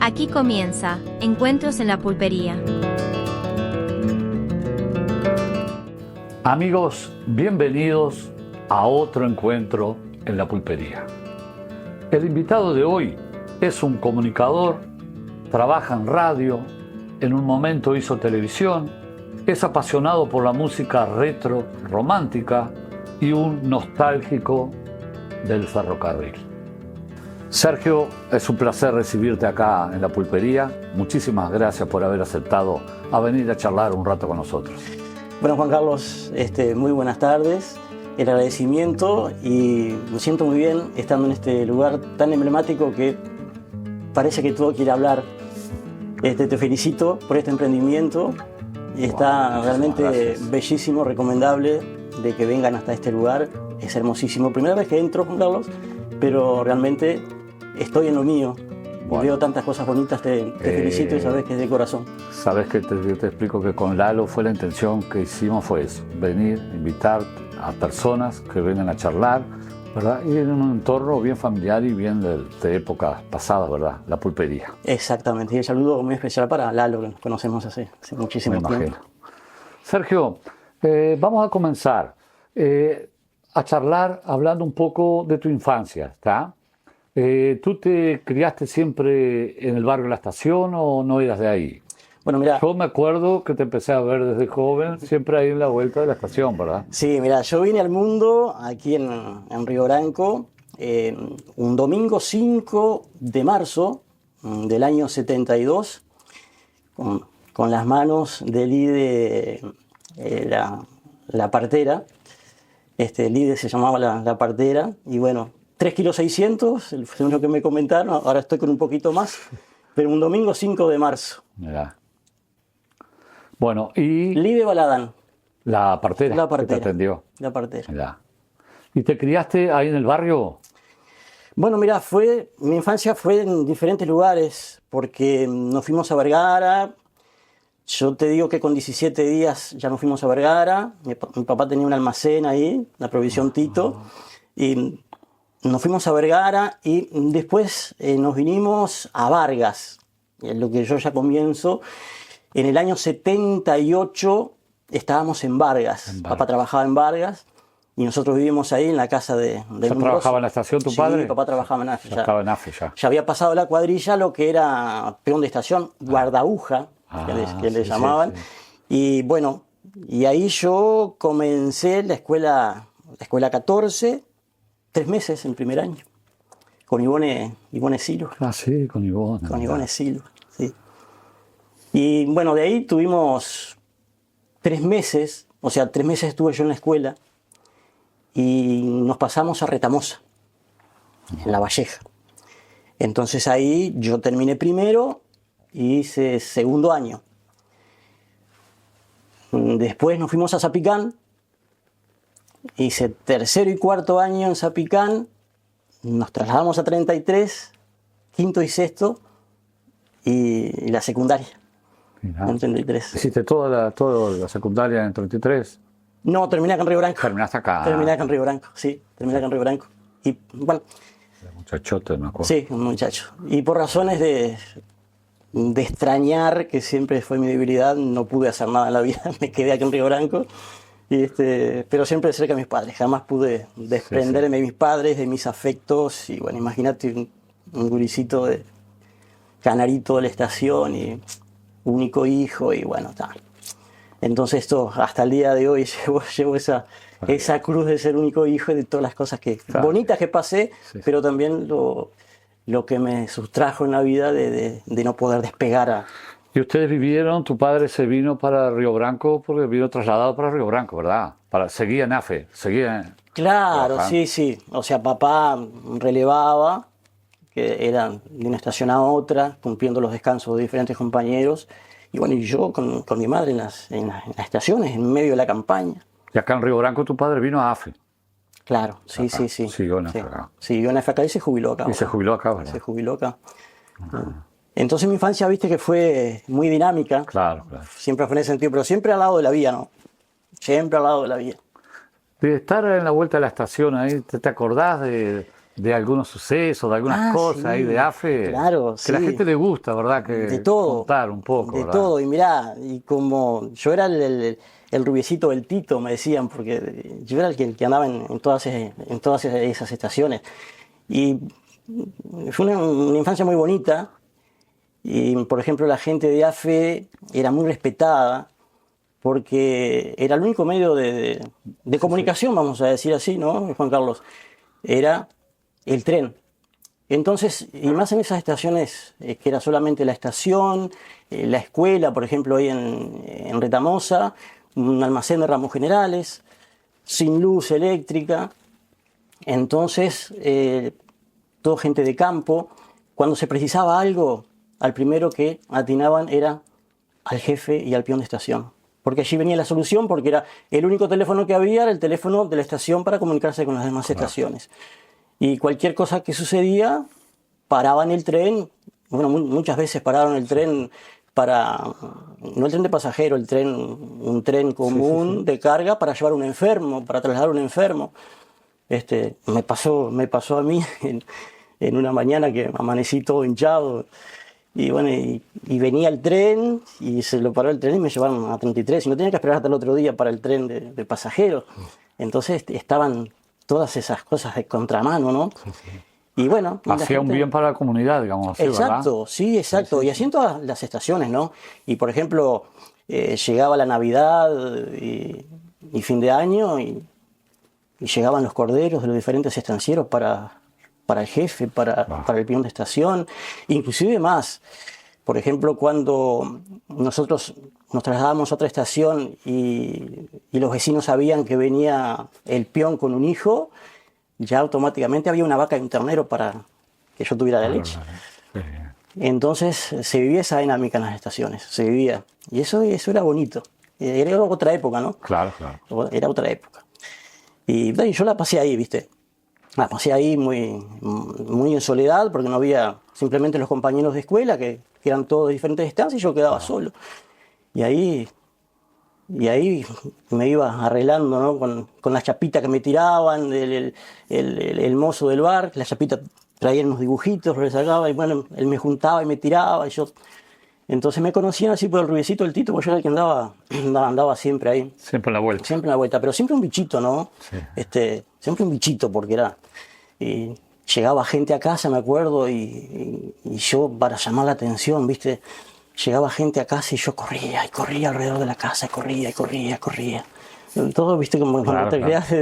Aquí comienza Encuentros en la Pulpería. Amigos, bienvenidos a otro encuentro en la pulpería. El invitado de hoy es un comunicador, trabaja en radio, en un momento hizo televisión, es apasionado por la música retro, romántica y un nostálgico del ferrocarril. Sergio, es un placer recibirte acá en la pulpería. Muchísimas gracias por haber aceptado a venir a charlar un rato con nosotros. Bueno, Juan Carlos, muy buenas tardes. El agradecimiento y me siento muy bien estando en este lugar tan emblemático que parece que todo quiere hablar. Te felicito por este emprendimiento. Está realmente bellísimo, recomendable de que vengan hasta este lugar. Es hermosísimo. Primera vez que entro, Juan Carlos, pero realmente estoy en lo mío. Bueno. Veo tantas cosas bonitas, te felicito y sabes que es de corazón. Sabes que te explico que con Lalo fue la intención que hicimos fue eso, venir, invitar a personas que vengan a charlar, ¿verdad? Y en un entorno bien familiar y bien de épocas pasadas, ¿verdad? La pulpería. Exactamente, y el saludo muy especial para Lalo, que nos conocemos hace muchísimo tiempo. Sergio, vamos a comenzar a charlar hablando un poco de tu infancia, ¿está? ¿Tú te criaste siempre en el barrio de la Estación o no eras de ahí? Bueno, mira, yo me acuerdo que te empecé a ver desde joven, siempre ahí en la vuelta de la estación, ¿verdad? Sí, mira, yo vine al mundo aquí en Río Branco un domingo 5 de marzo del año 72, con las manos de Lide, la partera. Lide se llamaba la partera, y bueno, 3,6 kilos, según lo que me comentaron, ahora estoy con un poquito más, pero un domingo 5 de marzo. Mirá. Bueno, y... Lide Baladán. La partera. La partera. Que te atendió. La partera. Mirá. ¿Y te criaste ahí en el barrio? Bueno, mira, mi infancia fue en diferentes lugares, porque nos fuimos a Vergara. Yo te digo que con 17 días ya nos fuimos a Vergara. Mi papá tenía un almacén ahí, la Provisión Tito, y nos fuimos a Vergara y después nos vinimos a Vargas, en lo que yo ya comienzo. En el año 78 estábamos en Vargas. Papá trabajaba en Vargas y nosotros vivimos ahí en la casa de ¿Ya trabajaba en la estación tu padre? Sí, papá trabajaba en AFE. Ya estaba en AFE ya. Ya había pasado la cuadrilla lo que era peón de estación, guardauja, que le llamaban. Sí. Y bueno, y ahí yo comencé la escuela 14, 3 meses en primer año, con Ivone Silo. Ah, sí, con Ivone. Con Ivone Silo, sí. Y bueno, de ahí tuvimos 3 meses, o sea, 3 meses estuve yo en la escuela y nos pasamos a Retamosa, en La Valleja. Entonces ahí yo terminé primero y hice segundo año. Después nos fuimos a Zapicán, hice tercero y cuarto año en Zapicán, nos trasladamos a 33, quinto y sexto, y la secundaria. Mirá. En 33. ¿Hiciste toda la secundaria en 33? No, terminé acá en Río Branco. ¿Terminaste acá? Terminé acá en Río Branco, sí, terminé acá en Río Branco. Y bueno. El muchachote, me acuerdo. Sí, un muchacho. Y por razones de extrañar, que siempre fue mi debilidad, no pude hacer nada en la vida, me quedé aquí en Río Branco. Pero siempre cerca de mis padres, jamás pude desprenderme de mis padres, de mis afectos. Y bueno, imagínate un guricito de canarito de la estación y único hijo, y bueno, tal. Entonces esto, hasta el día de hoy llevo esa cruz de ser único hijo y de todas las cosas bonitas que pasé, pero también lo que me sustrajo en la vida de no poder despegar. ¿Y ustedes vivieron, tu padre se vino para Río Branco porque vino trasladado para Río Branco, ¿verdad? Seguía en AFE, seguía... Claro, trabajando. sí. O sea, papá relevaba, que era de una estación a otra, cumpliendo los descansos de diferentes compañeros. Y bueno, y yo con mi madre en las estaciones, en medio de la campaña. Y acá en Río Branco tu padre vino a AFE. Claro, sí. Siguió en AFE acá. Siguió en AFE acá y se jubiló acá. Y se jubiló acá, ¿verdad? Se jubiló acá. Entonces mi infancia, viste que fue muy dinámica. Claro. Siempre fue en ese sentido, pero siempre al lado de la vía, ¿no? Siempre al lado de la vía. De estar en la vuelta de la estación ahí, ¿te acordás de de algunos sucesos, de algunas cosas sí, ahí de AFE. claro, que a la sí. gente le gusta, ¿verdad? Que De todo. contar un poco, De ¿verdad? todo. Y mirá, y como yo era el rubiecito del Tito, me decían, porque yo era el que andaba en todas esas estaciones. Y fue una infancia muy bonita. Y, por ejemplo, la gente de AFE era muy respetada porque era el único medio de comunicación, vamos a decir así, ¿no, Juan Carlos? Era el tren. Entonces, y más en esas estaciones que era solamente la estación, la escuela, por ejemplo, ahí en Retamosa, un almacén de ramos generales, sin luz eléctrica. Entonces, todo gente de campo. Cuando se precisaba algo, al primero que atinaban era al jefe y al peón de estación. Porque allí venía la solución, porque era el único teléfono que había, era el teléfono de la estación para comunicarse con las demás estaciones. Y cualquier cosa que sucedía, paraban el tren. Bueno, muchas veces pararon el tren no el tren de pasajero, un tren común de carga para llevar un enfermo, para trasladar un enfermo. Me pasó a mí en una mañana que amanecí todo hinchado. Y bueno, y venía el tren y se lo paró el tren y me llevaron a 33 y no tenía que esperar hasta el otro día para el tren de pasajeros. Entonces estaban todas esas cosas de contramano, ¿no? Y bueno, hacía un bien para la comunidad, digamos así, exacto, ¿verdad? sí, exacto. Y así en todas las estaciones, ¿no? Y por ejemplo, llegaba la Navidad y fin de año y llegaban los corderos de los diferentes estancieros para el jefe, para el peón de estación, inclusive más. Por ejemplo, cuando nosotros nos trasladábamos a otra estación y los vecinos sabían que venía el peón con un hijo, ya automáticamente había una vaca y un ternero para que yo tuviera la leche. Entonces se vivía esa dinámica en las estaciones, se vivía. Y eso era bonito. Era otra época, ¿no? Claro, claro. Era otra época. Y yo la pasé ahí, ¿viste? La pasé ahí muy, muy en soledad porque no había simplemente los compañeros de escuela que eran todos de diferentes estancias y yo quedaba solo. Y ahí me iba arreglando, ¿no? con las chapitas que me tiraban, el mozo del bar, que las chapitas traían unos dibujitos, los sacaba y bueno, él me juntaba y me tiraba y yo... Entonces me conocían así por el rubiecito del Tito, porque yo era el que andaba siempre ahí. Siempre en la vuelta. Siempre en la vuelta, pero siempre un bichito, ¿no? Sí. Siempre un bichito, porque era... llegaba gente a casa, me acuerdo, y yo para llamar la atención, ¿viste? Llegaba gente a casa y yo corría y corría alrededor de la casa, y corría. Todo, ¿viste? Como cuando te creas,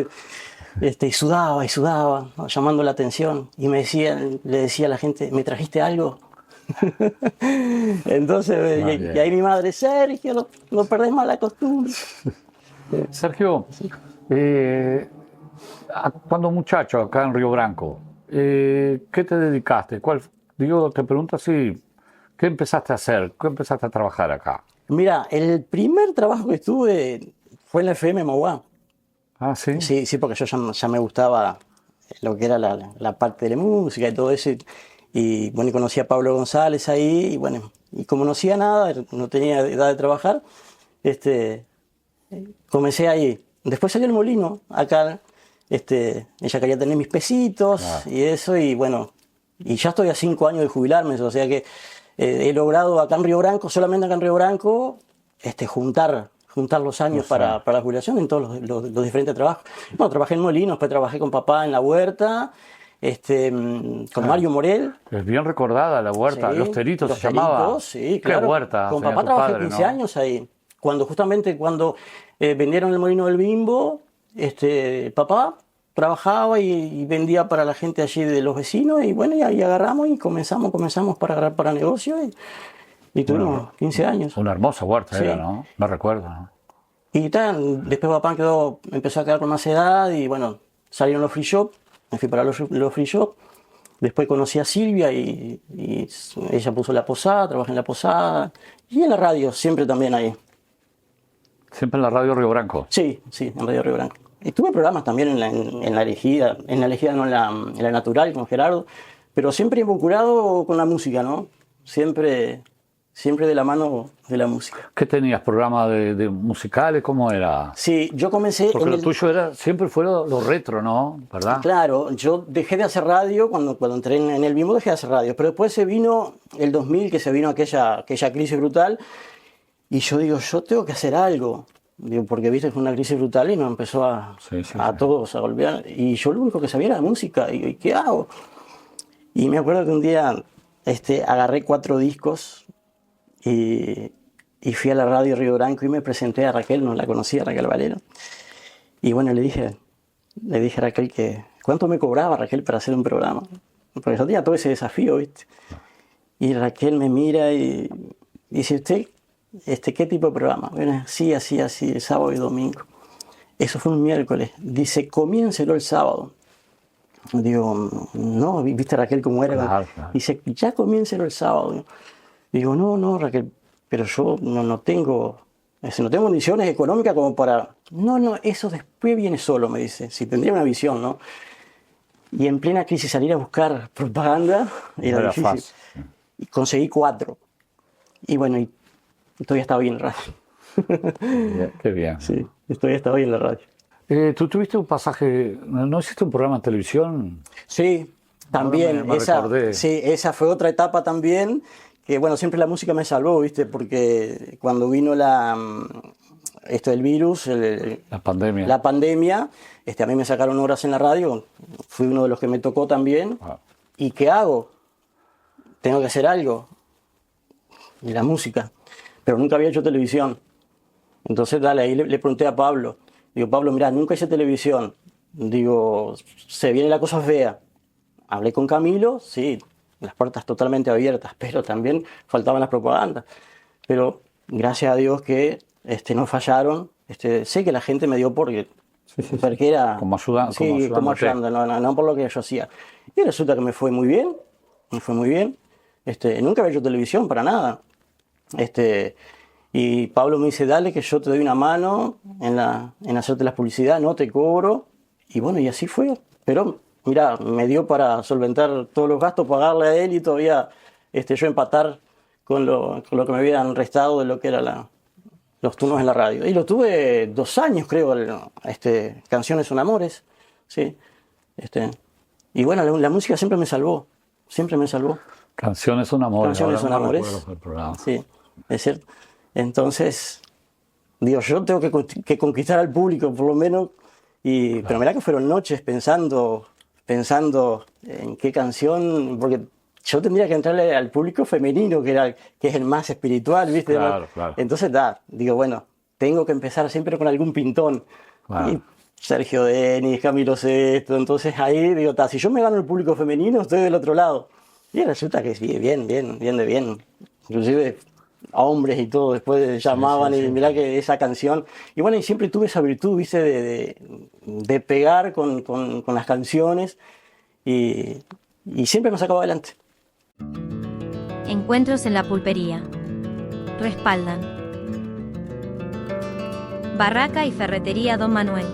y sudaba, ¿no? Llamando la atención. Y le decía a la gente, ¿me trajiste algo? Entonces, y ahí mi madre, Sergio, no perdés más la costumbre. Sergio, cuando muchacho acá en Río Branco, ¿qué te dedicaste? Te pregunto así, ¿qué empezaste a hacer? ¿Qué empezaste a trabajar acá? Mira, el primer trabajo que estuve fue en la FM Mauá. Ah, ¿sí? Sí, porque yo ya me gustaba lo que era la parte de la música y todo eso. Y bueno, conocí a Pablo González ahí, y bueno, y como no hacía nada, no tenía edad de trabajar, comencé ahí. Después salió el molino, acá, ella quería tener mis pesitos y eso, y bueno, y ya estoy a 5 años de jubilarme, o sea que he logrado acá en Río Branco, solamente acá en Río Branco, juntar los años para la jubilación en todos los diferentes trabajos. Bueno, trabajé en molinos, después trabajé con papá en la huerta, con Mario Morel. Es bien recordada la huerta, Sí, Los Teritos Los se llamaba. Teritos, sí, claro. ¿Qué huerta? Con papá trabajé padre, 15 ¿no? años ahí. Justamente cuando vendieron el molino del Bimbo, papá trabajaba y vendía para la gente allí de los vecinos y bueno, y ahí agarramos y comenzamos para agarrar para negocio y tuvimos 15 años. Una hermosa huerta Sí. era, ¿no? No recuerdo, ¿no? Y después papá empezó a quedar con más edad y bueno, salieron los free shop, me fui para los free shop. Después conocí a Silvia y ella puso la posada, trabajé en la posada y en la radio, siempre también ahí. Siempre en la radio Río Branco. Sí, en Radio Río Branco. Y tuve programas también en la elegida no en la natural con Gerardo, pero siempre vinculado con la música, ¿no? Siempre siempre de la mano de la música. ¿Qué tenías? ¿Programas de musicales? ¿Cómo era? Sí, yo comencé... Porque lo tuyo siempre fue lo retro, ¿no? ¿Verdad? Claro, yo dejé de hacer radio, cuando entré en el Bimbo dejé de hacer radio, pero después se vino el 2000, que se vino aquella crisis brutal, y yo digo, yo tengo que hacer algo. Digo, porque viste, fue una crisis brutal y nos empezó a todos a golpear. Y yo lo único que sabía era música. Y ¿qué hago? Y me acuerdo que un día agarré 4 discos y fui a la radio Río Branco y me presenté a Raquel, no la conocía, Raquel Valero. Y bueno, le dije a Raquel que cuánto me cobraba Raquel para hacer un programa. Porque yo tenía todo ese desafío, ¿viste? Y Raquel me mira y dice, ¿usted qué tipo de programa? Bueno, sí, así, sábado y domingo. Eso fue un miércoles. Dice, comiéncelo el sábado. Digo, no, ¿viste Raquel cómo era? Claro. Dice, ya comiéncelo el sábado. Digo, no, Raquel, pero yo no tengo condiciones económicas como para... No, eso después viene solo, me dice. Si tendría una visión, ¿no? Y en plena crisis salir a buscar propaganda era difícil. Fácil. Y conseguí 4. Y bueno, y todavía estaba bien en la radio. Qué bien. Sí, todavía estaba bien en la radio. ¿Tú tuviste un pasaje, no hiciste un programa en televisión? Sí, también. Esa fue otra etapa también, que bueno, siempre la música me salvó, ¿viste? Porque cuando vino esto del virus, la pandemia, a mí me sacaron horas en la radio, fui uno de los que me tocó también. ¿Y qué hago? Tengo que hacer algo. Y la música. Pero nunca había hecho televisión. Entonces, ahí le pregunté a Pablo. Digo, Pablo, mira, nunca hice televisión. Digo, se viene la cosa fea. Hablé con Camilo, sí, las puertas totalmente abiertas, pero también faltaban las propagandas. Pero gracias a Dios que no fallaron. Sé que la gente me dio porque era... Como ayudando. Sí, como ayudando, no por lo que yo hacía. Y resulta que me fue muy bien. Nunca había hecho televisión para nada. Y Pablo me dice, dale que yo te doy una mano en hacerte la publicidad, no te cobro. Y bueno, y así fue. Pero mira, me dio para solventar todos los gastos, pagarle a él y todavía yo empatar con lo que me habían restado de lo que eran los turnos en la radio. Y lo tuve 2 años, creo, Canciones son amores. ¿Sí? Y bueno, la música siempre me salvó. Canciones son amores. Canciones son amores. Sí, es cierto. Entonces, digo, yo tengo que conquistar al público, por lo menos. Pero mirá que fueron noches pensando en qué canción, porque yo tendría que entrarle al público femenino, que es el más espiritual, ¿viste? Claro. Entonces, digo, bueno, tengo que empezar siempre con algún pintón. Claro. Y Sergio Denis, Camilo Sesto. Entonces ahí digo, si yo me gano el público femenino, estoy del otro lado. Y resulta que es bien. Inclusive a hombres y todo, después llamaban y mirá que esa canción. Y bueno, y siempre tuve esa virtud, ¿viste? De pegar con las canciones y siempre me sacaba adelante. Encuentros en la pulpería. Respaldan Barraca y Ferretería Don Manuel.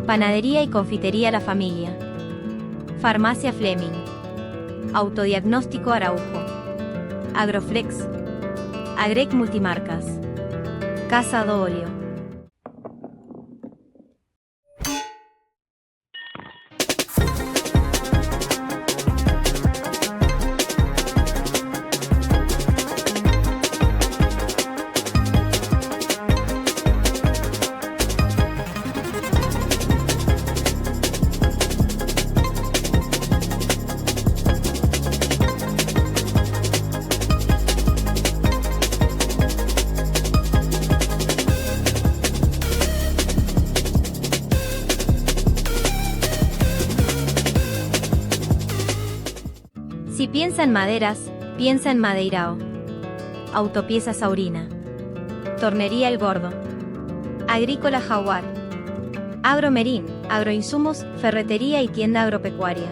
Panadería y Confitería La Familia. Farmacia Fleming. Autodiagnóstico Araujo. Agroflex. Agrec Multimarcas. Casa do Óleo. Si piensa en maderas, piensa en Madeirao. Autopiezas Aurina. Tornería El Gordo. Agrícola Jaguar. Agromerín, agroinsumos, ferretería y tienda agropecuaria.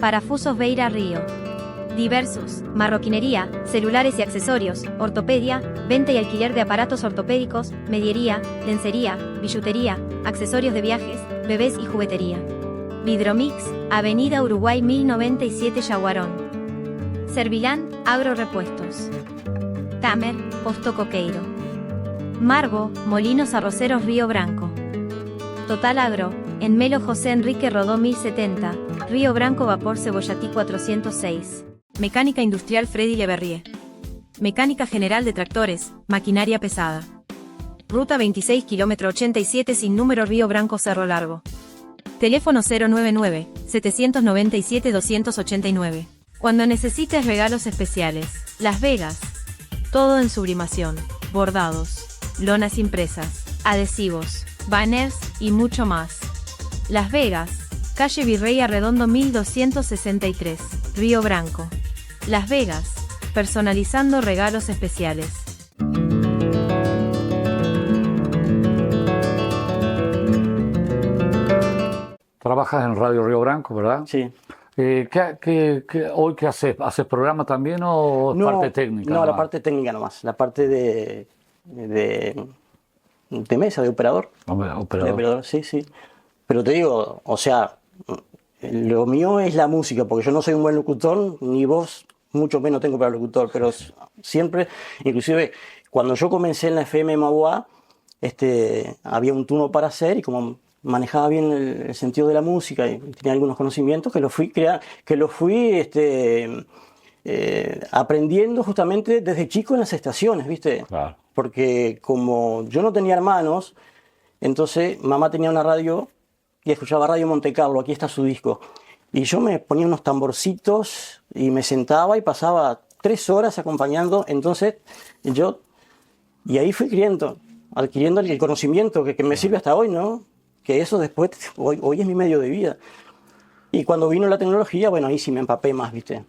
Parafusos Beira Río. Diversos, marroquinería, celulares y accesorios, ortopedia, venta y alquiler de aparatos ortopédicos, mediería, lencería, billutería, accesorios de viajes, bebés y juguetería. Vidromix, Avenida Uruguay 1097 Yaguarón. Servilán, Agrorepuestos. Camer, Posto Coqueiro. Margo, Molinos Arroceros Río Branco. Total Agro, en Melo José Enrique Rodó 1070, Río Branco Vapor Cebollatí 406. Mecánica Industrial Freddy Leverrier. Mecánica General de Tractores, Maquinaria Pesada. Ruta 26 km 87 sin número Río Branco Cerro Largo. Teléfono 099-797-289. Cuando necesites regalos especiales, Las Vegas. Todo en sublimación, bordados, lonas impresas, adhesivos, banners y mucho más. Las Vegas, calle Virrey Arredondo 1263, Río Branco. Las Vegas, personalizando regalos especiales. Trabajas en Radio Río Branco, ¿verdad? Sí. ¿Hoy qué haces? ¿Haces programa también o es parte técnica? No, nomás? la parte técnica nomás. La parte de mesa, de operador. Hombre, De operador. operador, sí, sí. Pero te digo, o sea, lo mío es la música, porque yo no soy un buen locutor, ni vos, mucho menos tengo para locutor, pero siempre, inclusive, cuando yo comencé en la FM Mauá, había un turno para hacer y como manejaba bien el sentido de la música y tenía algunos conocimientos que lo fui aprendiendo justamente desde chico en las estaciones, ¿viste? Claro. Porque como yo no tenía hermanos, entonces mamá tenía una radio y escuchaba Radio Monte Carlo, aquí está su disco. Y yo me ponía unos tamborcitos y me sentaba y pasaba 3 horas acompañando, entonces y ahí fui adquiriendo el conocimiento que me sirve hasta hoy, ¿no? Que eso después, hoy es mi medio de vida. Y cuando vino la tecnología, bueno, ahí sí me empapé más, ¿viste?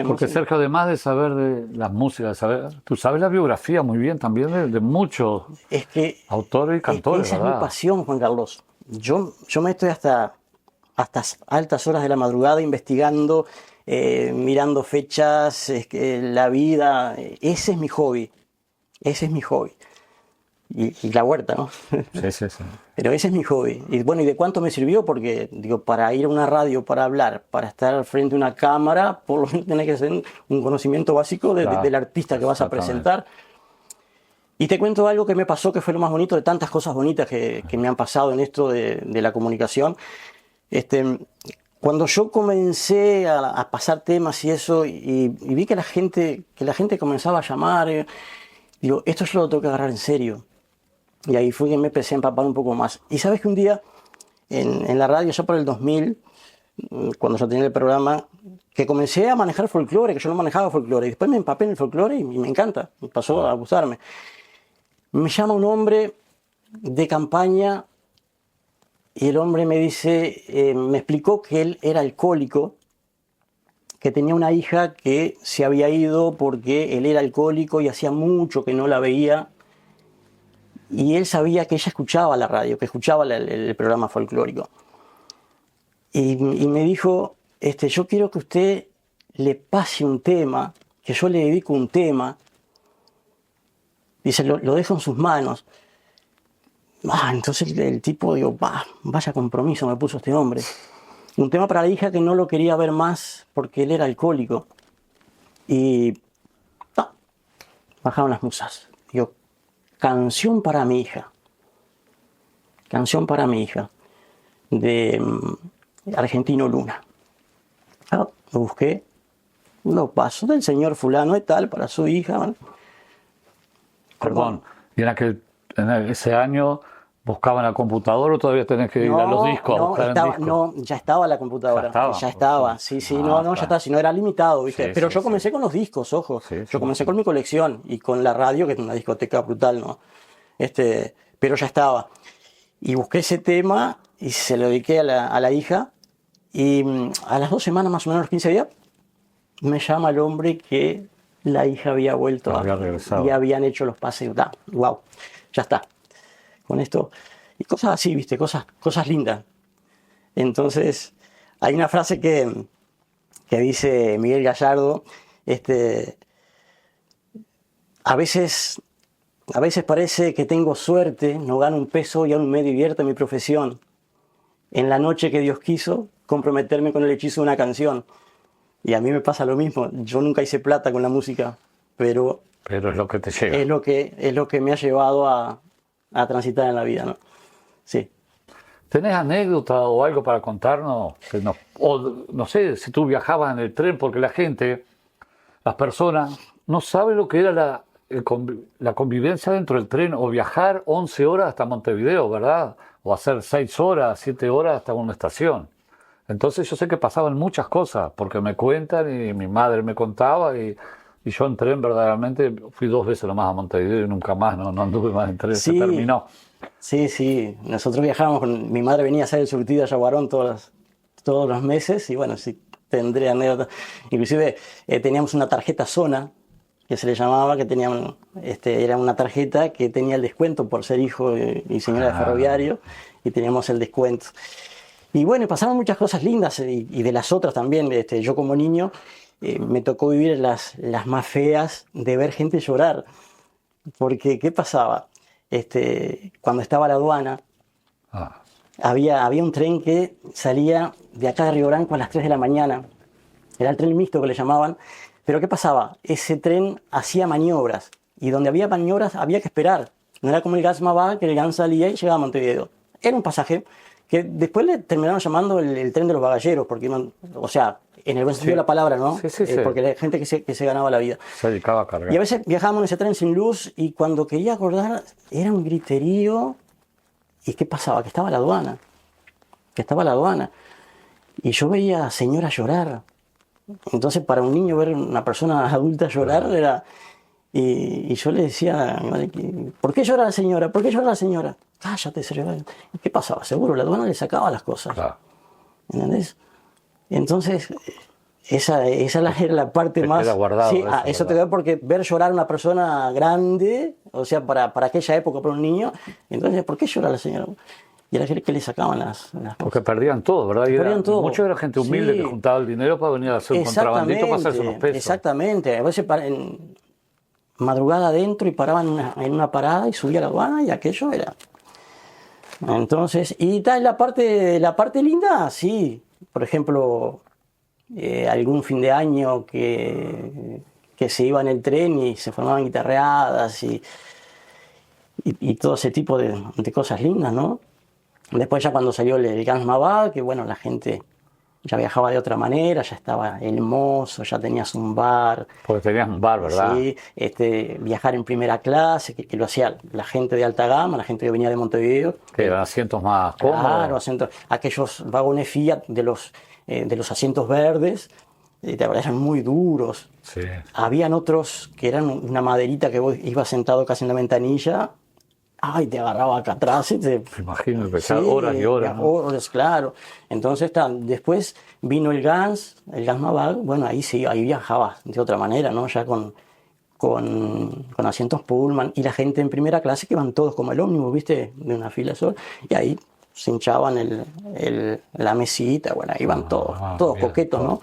Porque Sergio, además de saber de las músicas, tú sabes la biografía muy bien también de muchos autores y cantores, esa ¿verdad? es mi pasión, Juan Carlos. Yo me estoy hasta altas horas de la madrugada investigando, mirando fechas, la vida. Ese es mi hobby. Ese es mi hobby. Y la huerta, ¿no? Sí, sí, sí. Pero ese es mi hobby. Y bueno, ¿y de cuánto me sirvió? Porque, digo, para ir a una radio, para hablar, para estar frente a una cámara, por lo menos tenés que tener un conocimiento básico Claro, del artista que vas a presentar. Y te cuento algo que me pasó, que fue lo más bonito de tantas cosas bonitas que me han pasado en esto de la comunicación. Cuando yo comencé a pasar temas y eso, y vi que la gente comenzaba a llamar, digo, esto yo lo tengo que agarrar en serio. Y ahí fue que me empecé a empapar un poco más. Y sabes que un día, en la radio, ya por el 2000, cuando yo tenía el programa, que comencé a manejar folclore, que yo no manejaba folclore, y después me empapé en el folclore y me encanta, me pasó a gustarme. Me llama un hombre de campaña y el hombre me dice, me explicó que él era alcohólico, que tenía una hija que se había ido porque él era alcohólico y hacía mucho que no la veía. Y él sabía que ella escuchaba la radio, que escuchaba el programa folclórico. Y me dijo, yo quiero que usted le pase un tema, que yo le dedico un tema. Dice, lo dejo en sus manos. Entonces el tipo, digo, vaya compromiso me puso este hombre. Un tema para la hija que no lo quería ver más porque él era alcohólico. Y bajaron las musas. Digo, canción para mi hija. Canción para mi hija. De Argentino Luna. Lo busqué. Lo paso del señor fulano y tal para su hija. ¿Vale? Perdón, ¿y en ese año buscaban la computadora o todavía tenés que ir a los discos a buscar en discos? No, ya estaba la computadora. Ya estaba. Sí, claro. Ya estaba. Si no era limitado, ¿viste? Sí, pero sí, yo comencé con los discos, ojo. Sí, yo comencé con mi colección y con la radio, que es una discoteca brutal, ¿no? Pero ya estaba. Y busqué ese tema y se lo dediqué a la hija. Y a las 2 semanas, más o menos, los 15 días, me llama el hombre que la hija había vuelto Había regresado. y habían hecho los pases. Wow, ya está. Con esto. Y cosas así, ¿viste? Cosas lindas. Entonces, hay una frase que dice Miguel Gallardo, a veces parece que tengo suerte, no gano un peso y aún me divierte mi profesión. En la noche que Dios quiso, comprometerme con el hechizo de una canción. Y a mí me pasa lo mismo. Yo nunca hice plata con la música, pero Pero es lo que te llega. Es lo que me ha llevado a transitar en la vida, ¿no? Sí. ¿Tenés anécdota o algo para contarnos? O no sé, si tú viajabas en el tren, porque la gente, las personas, no saben lo que era la convivencia dentro del tren, o viajar 11 horas hasta Montevideo, ¿verdad? O hacer 6 horas, 7 horas hasta una estación. Entonces yo sé que pasaban muchas cosas, porque me cuentan y mi madre me contaba, y yo en tren verdaderamente fui 2 veces nomás a Montevideo y nunca más, no anduve más en tren, se Sí, terminó. sí. Nosotros viajábamos, mi madre venía a hacer el surtido a Yaguarón todos los meses y bueno, sí, tendré anécdotas. Inclusive teníamos una tarjeta zona, que se le llamaba, que tenían, era una tarjeta que tenía el descuento por ser hijo y señora de ferroviario, y teníamos el descuento. Y bueno, pasaron muchas cosas lindas y de las otras también. Yo como niño me tocó vivir las más feas de ver gente llorar. Porque, ¿qué pasaba? Cuando estaba la aduana, Ah, había un tren que salía de acá de Río Branco a las 3 de la mañana. Era el tren mixto que le llamaban. Pero ¿qué pasaba? Ese tren hacía maniobras. Y donde había maniobras había que esperar. No era como el Gas Mabá, que el Gas salía y llegaba a Montevideo. Era un pasaje que después le terminaron llamando el tren de los bagalleros, porque o sea, en el buen sentido de la palabra, ¿no? Sí. Porque era gente que se ganaba la vida. Se dedicaba a cargar. Y a veces viajábamos en ese tren sin luz y cuando quería acordar era un griterío. ¿Y qué pasaba? Que estaba la aduana. Y yo veía a señoras llorar. Entonces para un niño ver una persona adulta llorar era... Y yo le decía a mi madre, ¿por qué llora la señora? ¿Por qué llora la señora? Cállate, señora. ¿Y qué pasaba? Seguro, la aduana le sacaba las cosas. Claro. ¿Entendés? Entonces, esa era la parte Te más... queda guardado sí, eso, eso te ¿verdad? da porque ver llorar a una persona grande, o sea, para aquella época, para un niño, entonces, ¿por qué llora la señora? Y era que le sacaban las Porque cosas. perdían todo, ¿verdad? Perdían todo. Mucho era gente humilde Sí. que juntaba el dinero para venir a hacer un contrabandito para hacerse unos pesos. Exactamente. A veces en madrugada adentro y paraban en una parada y subía a la aduana y aquello era... Entonces, y tal, la parte linda, sí. Por ejemplo, algún fin de año que se iba en el tren y se formaban guitarreadas y todo ese tipo de cosas lindas, ¿no? Después ya cuando salió el Gans Mabá, que bueno, la gente ya viajaba de otra manera, ya estaba el mozo, ya tenías un bar. Porque tenías un bar, ¿verdad? Sí, viajar en primera clase, que lo hacía la gente de alta gama, la gente que venía de Montevideo. Que eran asientos más cómodos. Claro, aquellos vagones Fiat de los asientos verdes, de verdad eran muy duros. Sí. Habían otros que eran una maderita que vos ibas sentado casi en la ventanilla, ay, te agarraba acá atrás y te... Me imagino que Sí, horas y horas, ¿no? horas, claro. Entonces, después vino el Gans Mabal, bueno, ahí sí, ahí viajabas de otra manera, ¿no? Ya con asientos Pullman y la gente en primera clase que iban todos como el ómnibus, ¿viste? De una fila sola. Y ahí se hinchaban la mesita, bueno, iban todos bien, coquetos, ¿no?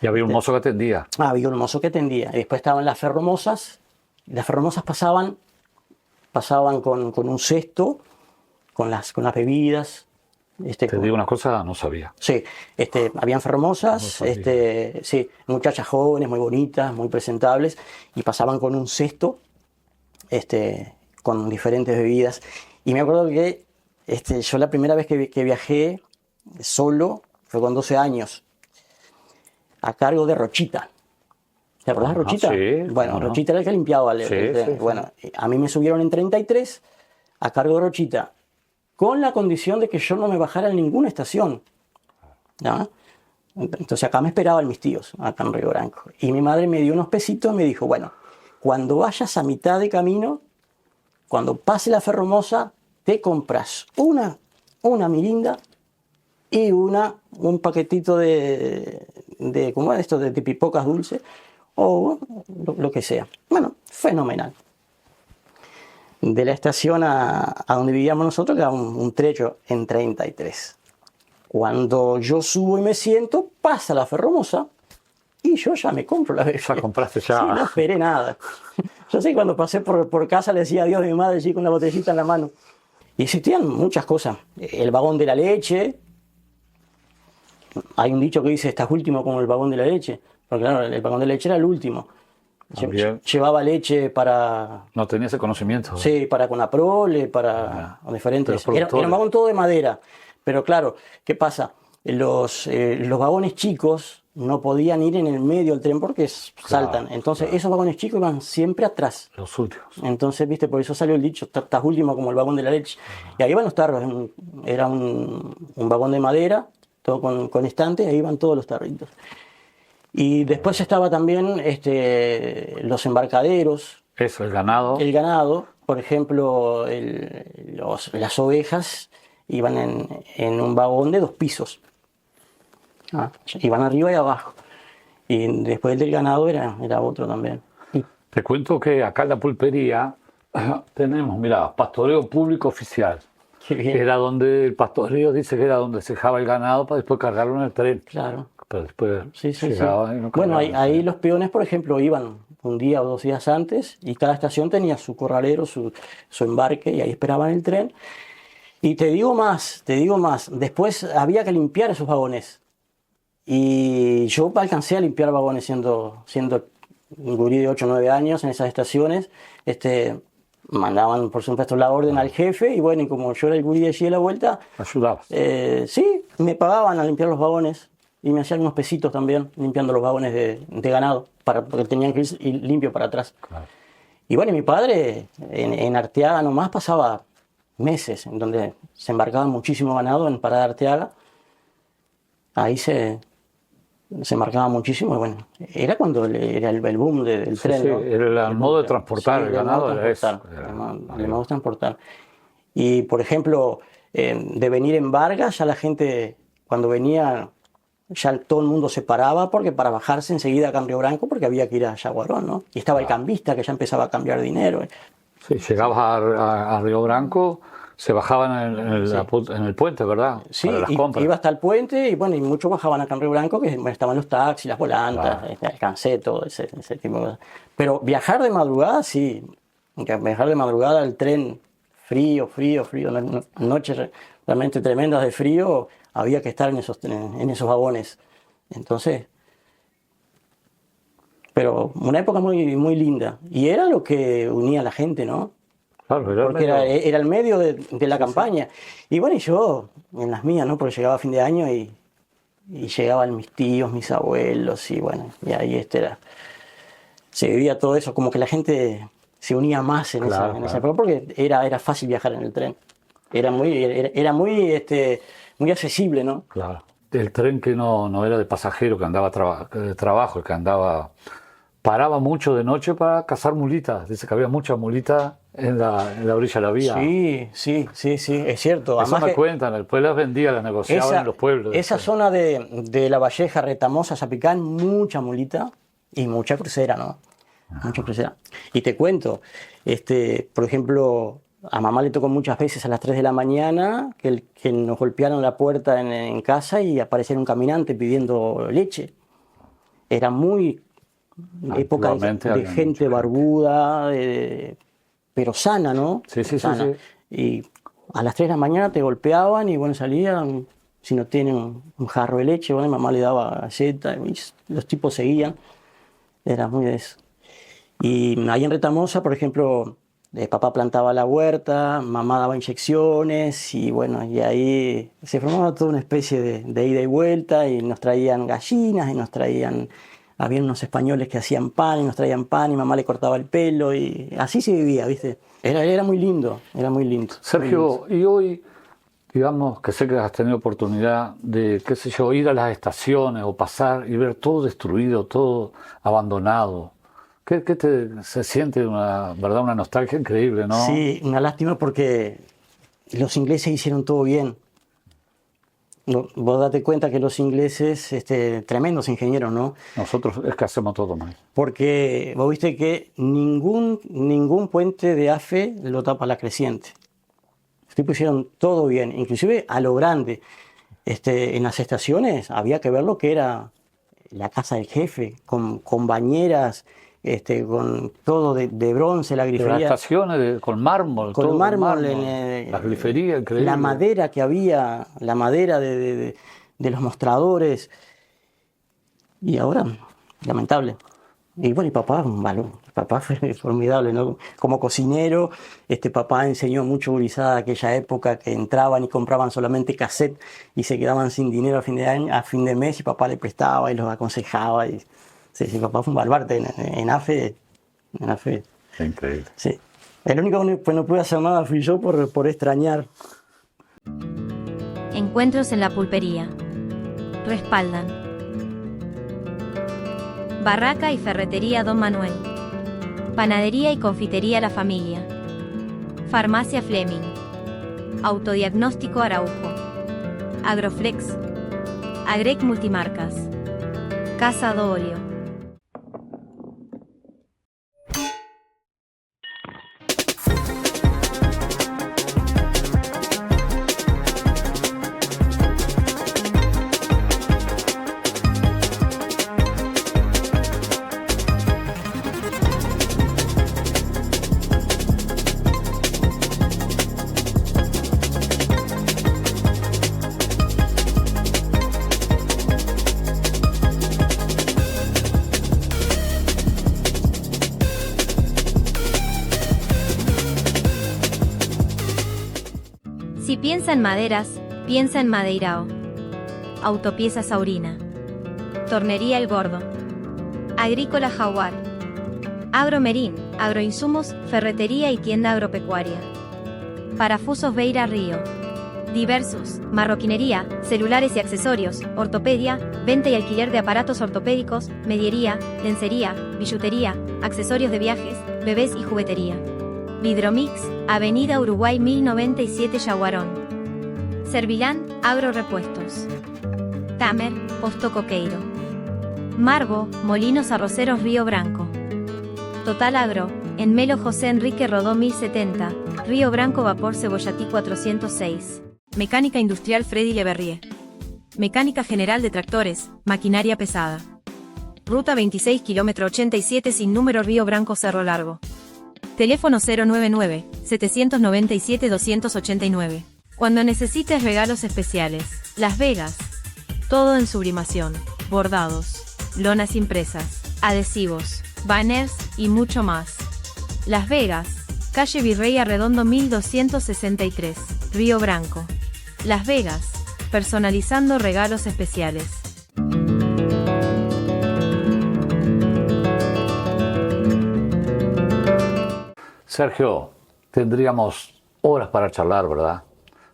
Y había un mozo que atendía. Había un mozo que atendía. Y después estaban las ferromosas. Las ferromosas pasaban con un cesto, con las bebidas. Te digo una cosa, no sabía. Sí, habían fermosas, No sabía. sí, muchachas jóvenes, muy bonitas, muy presentables, y pasaban con un cesto, con diferentes bebidas. Y me acuerdo que yo la primera vez que viajé solo fue con 12 años, a cargo de Rochita. ¿Te acordás de Rochita? Sí. Bueno, ¿Cómo no? Rochita era el que limpiaba el tren. Sí. Bueno, a mí me subieron en 33 a cargo de Rochita, con la condición de que yo no me bajara en ninguna estación. ¿Ya? Entonces acá me esperaban mis tíos, acá en Río Branco. Y mi madre me dio unos pesitos y me dijo, bueno, cuando vayas a mitad de camino, cuando pase la Ferromosa, te compras una mirinda y un paquetito ¿cómo es esto? De pipocas dulces o lo que sea. Bueno, fenomenal. De la estación a donde vivíamos nosotros quedaba un trecho en 33. Cuando yo subo y me siento, pasa la Ferromosa y yo ya me compro la bebida. Ya compraste ya. Sí, no esperé nada. Yo sé que cuando pasé por casa le decía adiós a mi madre así con la botellita en la mano. Y existían muchas cosas. El vagón de la leche. Hay un dicho que dice, estás último como el vagón de la leche. Porque claro, el vagón de la leche era el último. También. Llevaba leche para... No tenía ese conocimiento. Sí, para Conaprole, para diferentes... los productores. Era un vagón todo de madera. Pero claro, ¿qué pasa? Los vagones chicos no podían ir en el medio del tren porque saltan. Entonces esos vagones chicos iban siempre atrás. Los últimos. Entonces, viste, por eso salió el dicho, estás último como el vagón de la leche. Y ahí iban los tarros. Era un vagón de madera, todo con estantes, ahí iban todos los tarritos. Y después estaba también los embarcaderos. Eso, el ganado. El ganado, por ejemplo, las ovejas iban en un vagón de 2 pisos. Iban arriba y abajo. Y después el del ganado era otro también. Te cuento que acá en la pulpería tenemos, mira, pastoreo público oficial. Qué bien. Era donde el pastoreo dice que era donde se dejaba el ganado para después cargarlo en el tren. Claro. Pero después Sí. llegaba y no Bueno, cargaba. ahí los peones, por ejemplo, iban un día o 2 días antes y cada estación tenía su corralero, su embarque y ahí esperaban el tren. Y te digo más, después había que limpiar esos vagones. Y yo alcancé a limpiar vagones siendo un gurí de 8 o 9 años en esas estaciones. Mandaban, por supuesto, la orden al jefe y bueno, y como yo era el gurí de allí de la vuelta, Ayudabas. sí, me pagaban a limpiar los vagones y me hacían unos pesitos también limpiando los vagones de ganado, porque tenían que ir limpio para atrás. Claro. Y bueno, y mi padre en Arteaga nomás pasaba meses en donde se embarcaba muchísimo ganado en Parada Arteaga. Ahí se embarcaba muchísimo y bueno, era cuando era el boom del tren, Sí, ¿no? era el modo de transportar, Sí, el ganado era eso. el modo de transportar. Y por ejemplo, de venir en Vargas, ya la gente, cuando venía, ya todo el mundo se paraba porque para bajarse enseguida a Cambio Branco porque había que ir a Yaguarón, ¿no? Y estaba el cambista que ya empezaba a cambiar dinero. Sí, llegabas a Río Branco, se bajaban en el puente, ¿verdad? Sí, Para las compras. iba hasta el puente y bueno, y muchos bajaban acá en Río Branco, que bueno, estaban los taxis, las volantas, Claro. el canceto, ese tipo de cosas. Pero viajar de madrugada, sí. Viajar de madrugada, el tren frío, noches realmente tremendas de frío, había que estar en esos vagones. Entonces, pero una época muy, muy linda. Y era lo que unía a la gente, ¿no? Claro, era Porque era el medio de la campaña. Y bueno, y yo en las mías, ¿no? Porque llegaba a fin de año y llegaban mis tíos, mis abuelos, y bueno, y ahí se vivía todo eso, como que la gente se unía más en esa época, porque era fácil viajar en el tren. Era muy accesible, ¿no? Claro. El tren que no era de pasajero, que andaba de trabajo, que andaba... Paraba mucho de noche para cazar mulitas. Dice que había muchas mulitas en la orilla de la vía. Sí, es cierto. Eso me cuentan, después las vendía, las negociaban en los pueblos. Esa zona de La Valleja, Retamosa, Zapicán, mucha mulita y mucha crucera, ¿no? Mucha crucera. Y te cuento, por ejemplo, a mamá le tocó muchas veces a las 3 de la mañana que nos golpearon la puerta en casa y apareciera un caminante pidiendo leche. Era muy época de gente barbuda, pero sana, ¿no? Sí. Y a las 3 de la mañana te golpeaban y bueno, salían, si no tienen un jarro de leche, bueno, mamá le daba galleta y los tipos seguían. Era muy de eso. Y ahí en Retamosa, por ejemplo, papá plantaba la huerta, mamá daba inyecciones y bueno, y ahí se formaba toda una especie de ida y vuelta y nos traían gallinas y nos traían... Había unos españoles que hacían pan y nos traían pan y mamá le cortaba el pelo y así se vivía, ¿viste? Era muy lindo, Sergio, y hoy, digamos que sé que has tenido oportunidad de, qué sé yo, ir a las estaciones o pasar y ver todo destruido, todo abandonado. ¿Qué se siente una nostalgia increíble, no? Sí, una lástima porque los ingleses hicieron todo bien. Vos date cuenta que los ingleses, tremendos ingenieros, ¿no? Nosotros es que hacemos todo mal. Porque vos viste que ningún puente de AFE lo tapa la creciente. Los tipos hicieron todo bien, inclusive a lo grande. En las estaciones había que ver lo que era la casa del jefe, con bañeras, con todo de bronce, la grifería. Las estaciones con mármol. Con mármol, la grifería, increíble. La madera que había, la madera de los mostradores. Y ahora, lamentable. Y bueno, y papá, bueno, papá fue formidable, ¿no? Como cocinero, papá enseñó mucho gurizada de aquella época que entraban y compraban solamente cassette y se quedaban sin dinero a fin de año, a fin de mes, y papá le prestaba y los aconsejaba. Y, sí, sí, papá fue un baluarte en AFE. En AFE. Increíble. Sí. El único que no pude hacer nada fui yo por extrañar. Encuentros en la pulpería. Respaldan. Barraca y ferretería Don Manuel. Panadería y confitería La Familia. Farmacia Fleming. Autodiagnóstico Araujo. Agroflex. Agrec Multimarcas. Casa do Olio. Si piensa en maderas, piensa en Madeirao. Autopiezas Saurina. Tornería El Gordo. Agrícola Jaguar. Agromerín, agroinsumos, ferretería y tienda agropecuaria. Parafusos Beira Río. Diversos, marroquinería, celulares y accesorios, ortopedia, venta y alquiler de aparatos ortopédicos, mediería, lencería, billutería, accesorios de viajes, bebés y juguetería. Vidromix, Avenida Uruguay 1097 Yaguarón. Servilán, Agrorepuestos. Tamer, Posto Coqueiro. Marbo, Molinos Arroceros Río Branco. Total Agro, en Melo José Enrique Rodó 1070, Río Branco Vapor Cebollatí 406. Mecánica Industrial Freddy Leverrier. Mecánica General de Tractores, Maquinaria Pesada. Ruta 26 km 87 sin número Río Branco Cerro Largo. Teléfono 099-797-289. Cuando necesites regalos especiales. Las Vegas. Todo en sublimación, bordados, lonas impresas, adhesivos, banners y mucho más. Las Vegas. Calle Virrey Arredondo 1263, Río Branco. Las Vegas. Personalizando regalos especiales. Sergio, tendríamos horas para charlar, ¿verdad?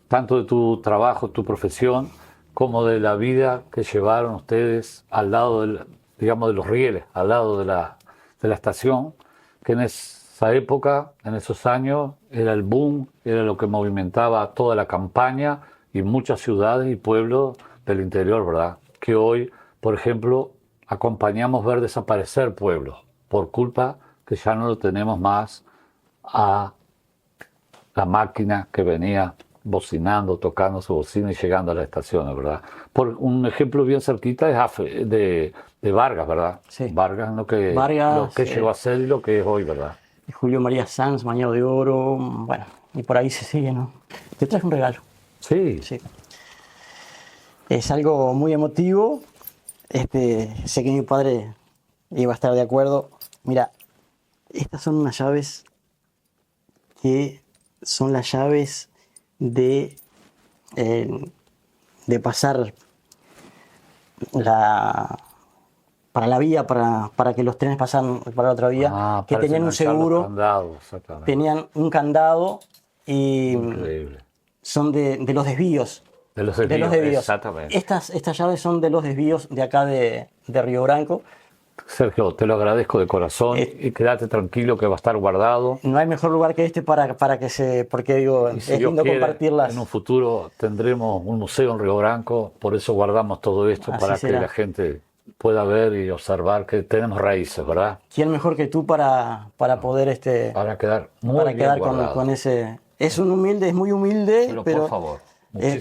Tanto de tu trabajo, tu profesión, como de la vida que llevaron ustedes al lado digamos, de los rieles, al lado de la estación, que en esa época, en esos años, era el boom, era lo que movimentaba toda la campaña y muchas ciudades y pueblos del interior, ¿verdad? Que hoy, por ejemplo, acompañamos ver desaparecer pueblos por culpa que ya no lo tenemos más a la máquina que venía bocinando, tocando su bocina y llegando a las estaciones, ¿verdad? Por un ejemplo bien cerquita es de Vargas, ¿verdad? Sí. Vargas, lo que llegó a ser y lo que es hoy, ¿verdad? Julio María Sanz, Mañado de Oro, bueno, y por ahí se sigue, ¿no? Te traje un regalo. Sí. Sí. Es algo muy emotivo. Sé que mi padre iba a estar de acuerdo. Mira, estas son unas llaves que son las llaves de pasar para la vía, para que los trenes pasaran para la otra vía, que tenían un seguro, tenían un candado y increíble. Son de los desvíos. De los desvíos, exactamente. Estas llaves son de los desvíos de acá de Río Branco. Sergio, te lo agradezco de corazón y quédate tranquilo que va a estar guardado. No hay mejor lugar que este para que porque digo, y si es lindo compartirlas. En un futuro tendremos un museo en Río Branco, por eso guardamos todo esto, así para será. que la gente pueda ver y observar que tenemos raíces, ¿verdad? ¿Quién mejor que tú para poder para quedar muy bien guardado. con ese? Es muy humilde, pero por favor,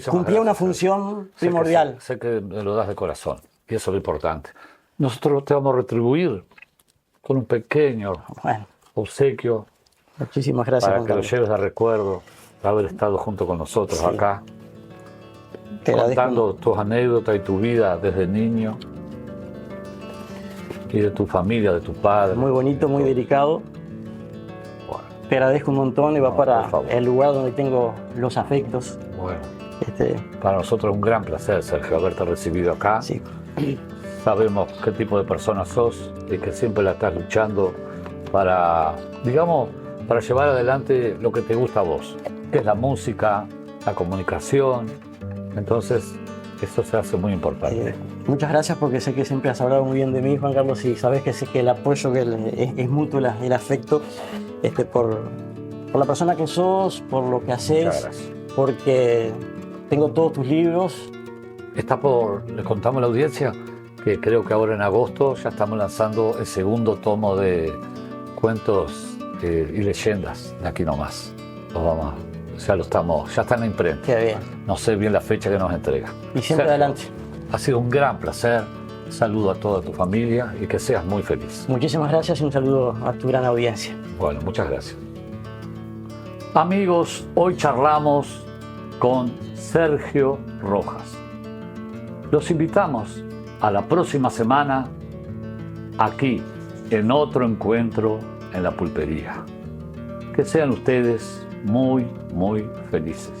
cumplía una función primordial. Sé que me lo das de corazón y eso es lo importante. Nosotros te vamos a retribuir con un pequeño obsequio. Muchísimas gracias. Para que lo lleves de recuerdo de haber estado junto con nosotros acá, contando tus anécdotas y tu vida desde niño Y de tu familia, de tu padre. Muy bonito, muy delicado. Bueno, Te agradezco un montón y va No, para por favor. el lugar donde tengo los afectos. bueno. Este, Para nosotros es un gran placer, Sergio, haberte recibido acá. sí. Sabemos qué tipo de persona sos y que siempre la estás luchando para, digamos, para llevar adelante lo que te gusta a vos, que es la música, la comunicación. Entonces, eso se hace muy importante. Muchas gracias porque sé que siempre has hablado muy bien de mí, Juan Carlos, y sabes que sé que el apoyo que es mutuo, el afecto por la persona que sos, por lo que Muchas haces, gracias. porque tengo todos tus libros. Le contamos a la audiencia que creo que ahora en agosto ya estamos lanzando el segundo tomo de cuentos y leyendas de Aquí Nomás. Ya está en la imprenta. Queda bien. No sé bien la fecha que nos entrega. Y siempre Sergio, adelante. Ha sido un gran placer. Saludo a toda tu familia y que seas muy feliz. Muchísimas gracias y un saludo a tu gran audiencia. Bueno, muchas gracias. Amigos, hoy charlamos con Sergio Rojas. Los invitamos a la próxima semana aquí en otro encuentro en la pulpería. Que sean ustedes muy, muy felices.